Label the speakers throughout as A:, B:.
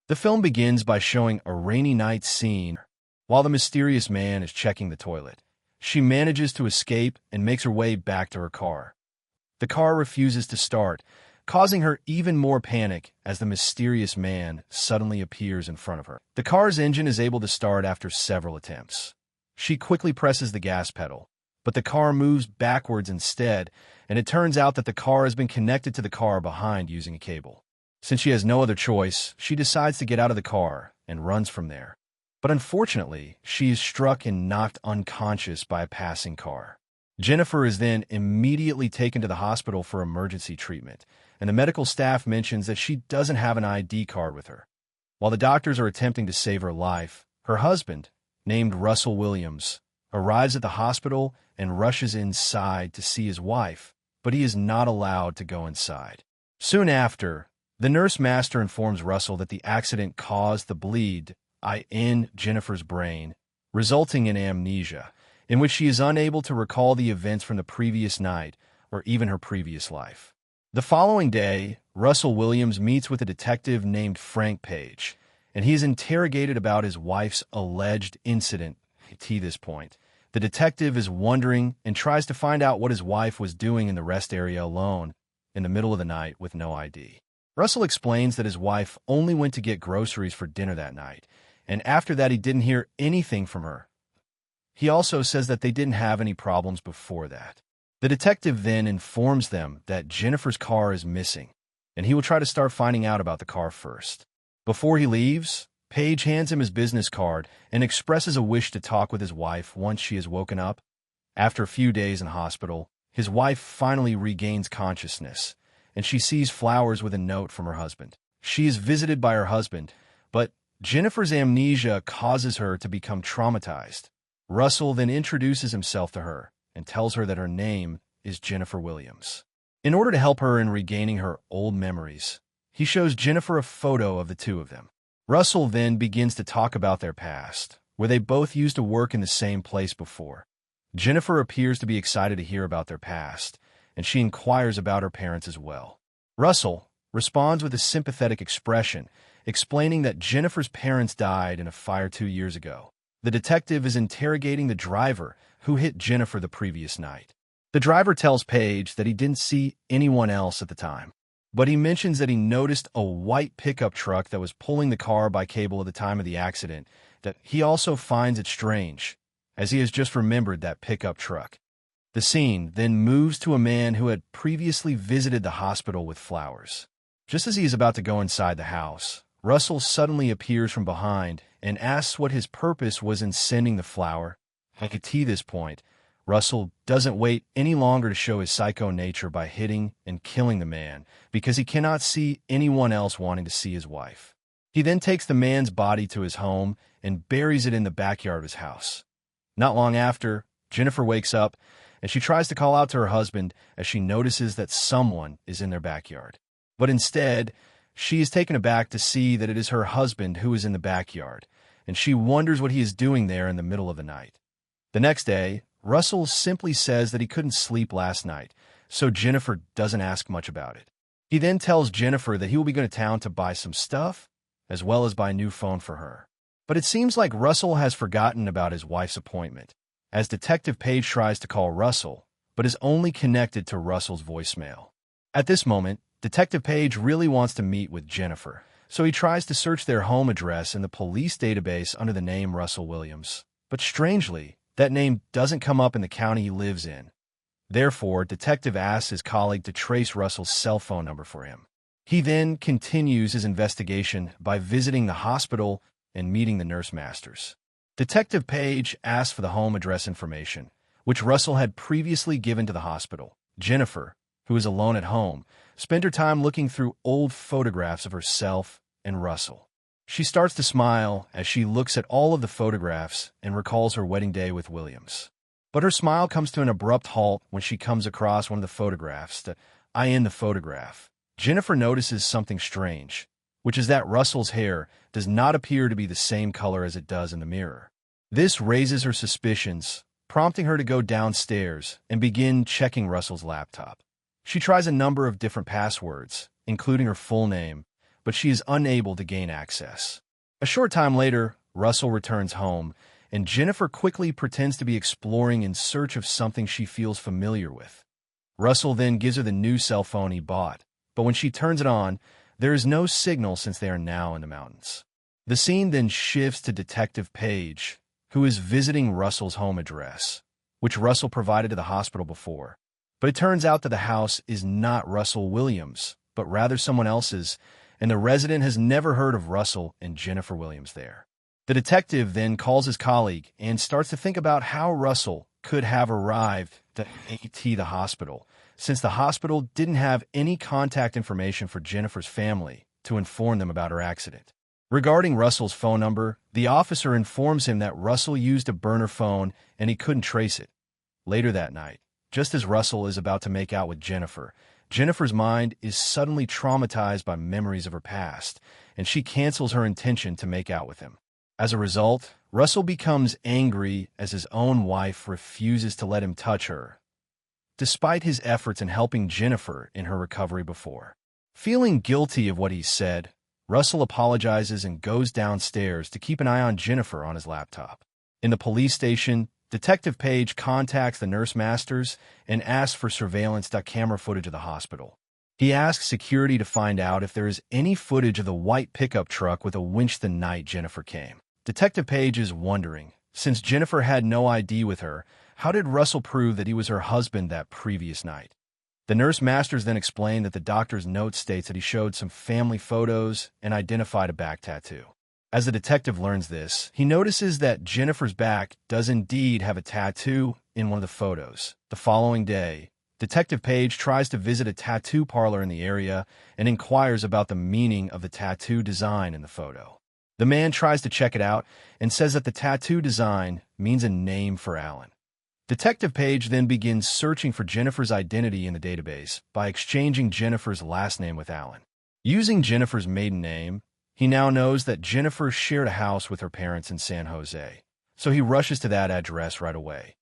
A: The film begins by showing a rainy night scene while the mysterious man is checking the toilet. She manages to escape and makes her way back to her car. The car refuses to start, causing her even more panic as the mysterious man suddenly appears in front of her. The car's engine is able to start after several attempts. She quickly presses the gas pedal, but the car moves backwards instead, and it turns out that the car has been connected to the car behind using a cable. Since she has no other choice, she decides to get out of the car and runs from there. But unfortunately, she is struck and knocked unconscious by a passing car. Jennifer is then immediately taken to the hospital for emergency treatment, and the medical staff mentions that she doesn't have an ID card with her. While the doctors are attempting to save her life, her husband, named Russell Williams, arrives at the hospital and rushes inside to see his wife, but he is not allowed to go inside. Soon after, the nurse master informs Russell that the accident caused the bleed in Jennifer's brain, resulting in amnesia, in which she is unable to recall the events from the previous night or even her previous life. The following day, Russell Williams meets with a detective named Frank Page, and he is interrogated about his wife's alleged incident. To this point, the detective is wondering and tries to find out what his wife was doing in the rest area alone in the middle of the night with no ID. Russell explains that his wife only went to get groceries for dinner that night, and after that he didn't hear anything from her. He also says that they didn't have any problems before that. The detective then informs them that Jennifer's car is missing, and he will try to start finding out about the car first. Before he leaves, Page hands him his business card and expresses a wish to talk with his wife once she has woken up. After a few days in hospital, his wife finally regains consciousness, and she sees flowers with a note from her husband. She is visited by her husband, but Jennifer's amnesia causes her to become traumatized. Russell then introduces himself to her and tells her that her name is Jennifer Williams. In order to help her in regaining her old memories, he shows Jennifer a photo of the two of them. Russell then begins to talk about their past, where they both used to work in the same place before. Jennifer appears to be excited to hear about their past, and she inquires about her parents as well. Russell responds with a sympathetic expression, explaining that Jennifer's parents died in a fire 2 years ago. The detective is interrogating the driver who hit Jennifer the previous night. The driver tells Page that he didn't see anyone else at the time, but he mentions that he noticed a white pickup truck that was pulling the car by cable at the time of the accident, that he also finds it strange, as he has just remembered that pickup truck. The scene then moves to a man who had previously visited the hospital with flowers. Just as he is about to go inside the house, Russell suddenly appears from behind and asks what his purpose was in sending the flower. At this point, Russell doesn't wait any longer to show his psycho nature by hitting and killing the man because he cannot see anyone else wanting to see his wife. He then takes the man's body to his home and buries it in the backyard of his house. Not long after, Jennifer wakes up and she tries to call out to her husband as she notices that someone is in their backyard. But instead, she is taken aback to see that it is her husband who is in the backyard, and she wonders what he is doing there in the middle of the night. The next day, Russell simply says that he couldn't sleep last night, so Jennifer doesn't ask much about it. He then tells Jennifer that he will be going to town to buy some stuff, as well as buy a new phone for her. But it seems like Russell has forgotten about his wife's appointment, as Detective Page tries to call Russell, but is only connected to Russell's voicemail. At this moment, Detective Page really wants to meet with Jennifer, so he tries to search their home address in the police database under the name Russell Williams. But strangely, that name doesn't come up in the county he lives in. Therefore, Detective asks his colleague to trace Russell's cell phone number for him. He then continues his investigation by visiting the hospital and meeting the nurse masters. Detective Page asks for the home address information, which Russell had previously given to the hospital. Jennifer, who is alone at home, spent her time looking through old photographs of herself and Russell. She starts to smile as she looks at all of the photographs and recalls her wedding day with Williams. But her smile comes to an abrupt halt when she comes across one of the photographs, the eye in the photograph. Jennifer notices something strange, which is that Russell's hair does not appear to be the same color as it does in the mirror. This raises her suspicions, prompting her to go downstairs and begin checking Russell's laptop. She tries a number of different passwords, including her full name, but she is unable to gain access. A short time later, Russell returns home, and Jennifer quickly pretends to be exploring in search of something she feels familiar with. Russell then gives her the new cell phone he bought, but when she turns it on, there is no signal since they are now in the mountains. The scene then shifts to Detective Page, who is visiting Russell's home address, which Russell provided to the hospital before. But it turns out that the house is not Russell Williams, but rather someone else's, and the resident has never heard of Russell and Jennifer Williams there. The detective then calls his colleague and starts to think about how Russell could have arrived at the hospital, since the hospital didn't have any contact information for Jennifer's family to inform them about her accident. Regarding Russell's phone number, the officer informs him that Russell used a burner phone and he couldn't trace it. Later that night, just as Russell is about to make out with Jennifer, Jennifer's mind is suddenly traumatized by memories of her past, and she cancels her intention to make out with him. As a result, Russell becomes angry as his own wife refuses to let him touch her, despite his efforts in helping Jennifer in her recovery before. Feeling guilty of what he said, Russell apologizes and goes downstairs to keep an eye on Jennifer on his laptop. In the police station, Detective Page contacts the nurse masters and asks for surveillance camera footage of the hospital. He asks security to find out if there is any footage of the white pickup truck with a winch the night Jennifer came. Detective Page is wondering, since Jennifer had no ID with her, how did Russell prove that he was her husband that previous night? The nurse masters then explain that the doctor's note states that he showed some family photos and identified a back tattoo. As the detective learns this, he notices that Jennifer's back does indeed have a tattoo in one of the photos. The following day, Detective Page tries to visit a tattoo parlor in the area and inquires about the meaning of the tattoo design in the photo. The man tries to check it out and says that the tattoo design means a name for Alan. Detective Page then begins searching for Jennifer's identity in the database by exchanging Jennifer's last name with Alan. Using Jennifer's maiden name, he now knows that Jennifer shared a house with her parents in San Jose, so he rushes to that address right away.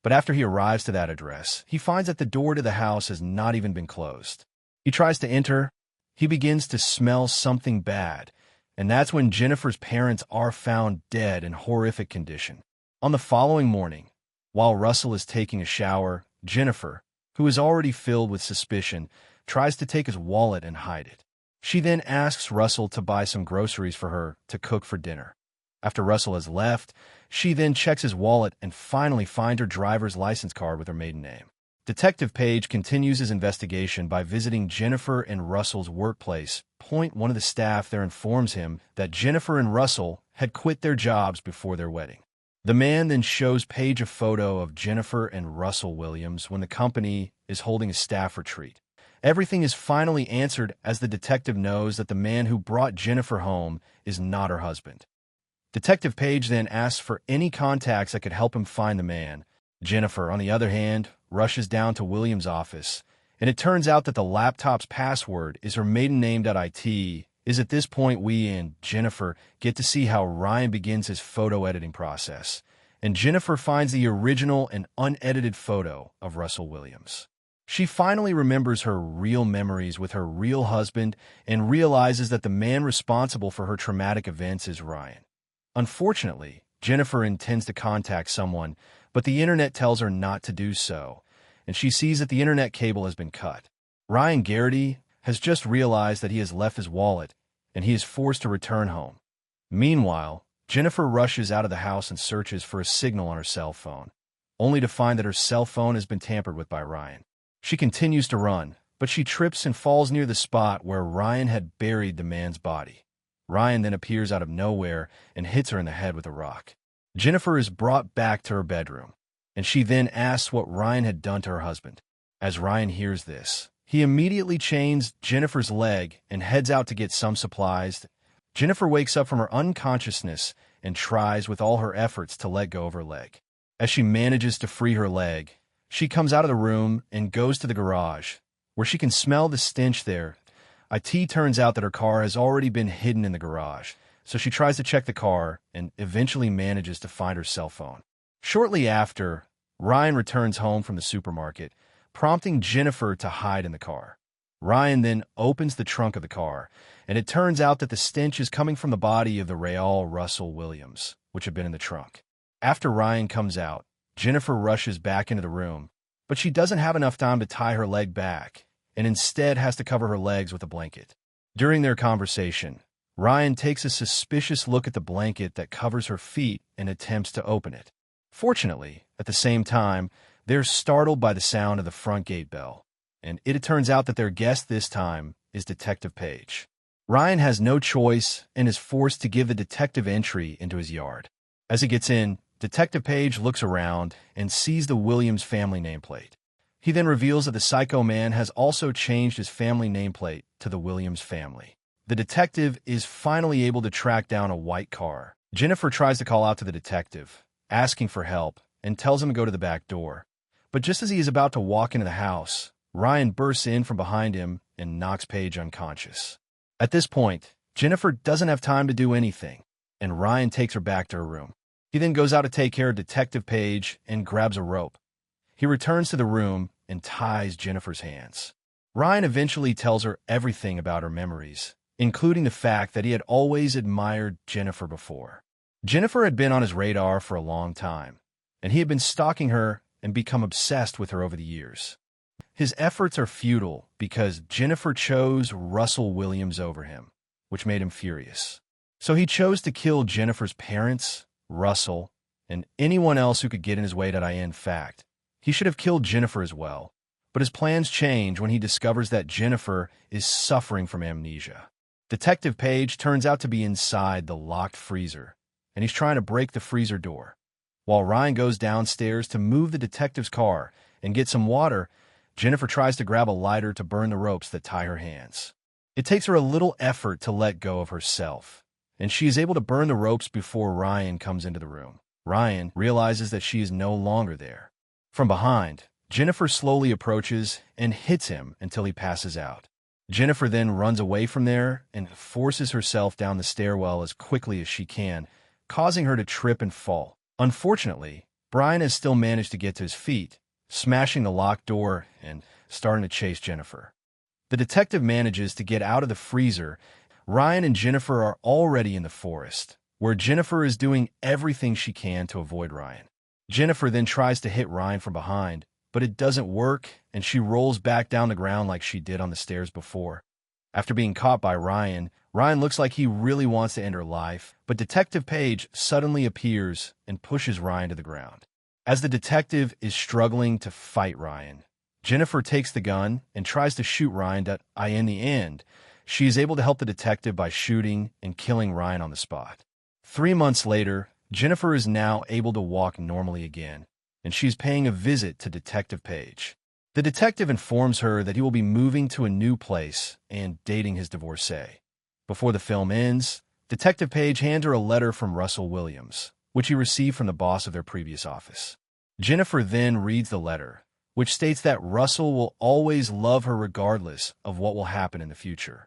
A: But after he arrives to that address, he finds that the door to the house has not even been closed. He tries to enter. He begins to smell something bad, and that's when Jennifer's parents are found dead in horrific condition. On the following morning, while Russell is taking a shower, Jennifer, who is already filled with suspicion, tries to take his wallet and hide it. She then asks Russell to buy some groceries for her to cook for dinner. After Russell has left, she then checks his wallet and finally finds her driver's license card with her maiden name. Detective Page continues his investigation by visiting Jennifer and Russell's workplace. One of the staff there informs him that Jennifer and Russell had quit their jobs before their wedding. The man then shows Page a photo of Jennifer and Russell Williams when the company is holding a staff retreat. Everything is finally answered as the detective knows that the man who brought Jennifer home is not her husband. Detective Page then asks for any contacts that could help him find the man. Jennifer, on the other hand, rushes down to Williams' office, and it turns out that the laptop's password is her maiden name.it. Is at this point we and Jennifer get to see how Ryan begins his photo editing process, and Jennifer finds the original and unedited photo of Russell Williams. She finally remembers her real memories with her real husband and realizes that the man responsible for her traumatic events is Ryan. Unfortunately, Jennifer intends to contact someone, but the internet tells her not to do so, and she sees that the internet cable has been cut. Ryan Garrity has just realized that he has left his wallet, and he is forced to return home. Meanwhile, Jennifer rushes out of the house and searches for a signal on her cell phone, only to find that her cell phone has been tampered with by Ryan. She continues to run, but she trips and falls near the spot where Ryan had buried the man's body. Ryan then appears out of nowhere and hits her in the head with a rock. Jennifer is brought back to her bedroom, and she then asks what Ryan had done to her husband. As Ryan hears this, he immediately chains Jennifer's leg and heads out to get some supplies. Jennifer wakes up from her unconsciousness and tries with all her efforts to let go of her leg. As she manages to free her leg, she comes out of the room and goes to the garage, where she can smell the stench there. It turns out that her car has already been hidden in the garage, so she tries to check the car and eventually manages to find her cell phone. Shortly after, Ryan returns home from the supermarket, prompting Jennifer to hide in the car. Ryan then opens the trunk of the car, and it turns out that the stench is coming from the body of the Raoul Russell Williams, which had been in the trunk. After Ryan comes out, Jennifer rushes back into the room, but she doesn't have enough time to tie her leg back, and instead has to cover her legs with a blanket. During their conversation, Ryan takes a suspicious look at the blanket that covers her feet and attempts to open it. Fortunately, at the same time, they're startled by the sound of the front gate bell, and it turns out that their guest this time is Detective Page. Ryan has no choice and is forced to give the detective entry into his yard. As he gets in, Detective Page looks around and sees the Williams family nameplate. He then reveals that the psycho man has also changed his family nameplate to the Williams family. The detective is finally able to track down a white car. Jennifer tries to call out to the detective, asking for help, and tells him to go to the back door. But just as he is about to walk into the house, Ryan bursts in from behind him and knocks Page unconscious. At this point, Jennifer doesn't have time to do anything, and Ryan takes her back to her room. He then goes out to take care of Detective Page and grabs a rope. He returns to the room and ties Jennifer's hands. Ryan eventually tells her everything about her memories, including the fact that he had always admired Jennifer before. Jennifer had been on his radar for a long time, and he had been stalking her and become obsessed with her over the years. His efforts are futile because Jennifer chose Russell Williams over him, which made him furious. So he chose to kill Jennifer's parents, Russell, and anyone else who could get in his way. In fact, he should have killed Jennifer as well, but his plans change when he discovers that Jennifer is suffering from amnesia. Detective Page turns out to be inside the locked freezer, and he's trying to break the freezer door. While Ryan goes downstairs to move the detective's car and get some water, Jennifer tries to grab a lighter to burn the ropes that tie her hands. It takes her a little effort to let go of herself, and she is able to burn the ropes before Ryan comes into the room. Ryan realizes that she is no longer there. From behind, Jennifer slowly approaches and hits him until he passes out. Jennifer then runs away from there and forces herself down the stairwell as quickly as she can, causing her to trip and fall. Unfortunately, Brian has still managed to get to his feet, smashing the locked door and starting to chase Jennifer. The detective manages to get out of the freezer. Ryan and Jennifer are already in the forest, where Jennifer is doing everything she can to avoid Ryan. Jennifer then tries to hit Ryan from behind, but it doesn't work, and she rolls back down the ground like she did on the stairs before. After being caught by Ryan, Ryan looks like he really wants to end her life, but Detective Page suddenly appears and pushes Ryan to the ground. As the detective is struggling to fight Ryan, Jennifer takes the gun and tries to shoot Ryan, but in the end, she is able to help the detective by shooting and killing Ryan on the spot. 3 months later, Jennifer is now able to walk normally again, and she's paying a visit to Detective Page. The detective informs her that he will be moving to a new place and dating his divorcee. Before the film ends, Detective Page hands her a letter from Russell Williams, which he received from the boss of their previous office. Jennifer then reads the letter, which states that Russell will always love her regardless of what will happen in the future.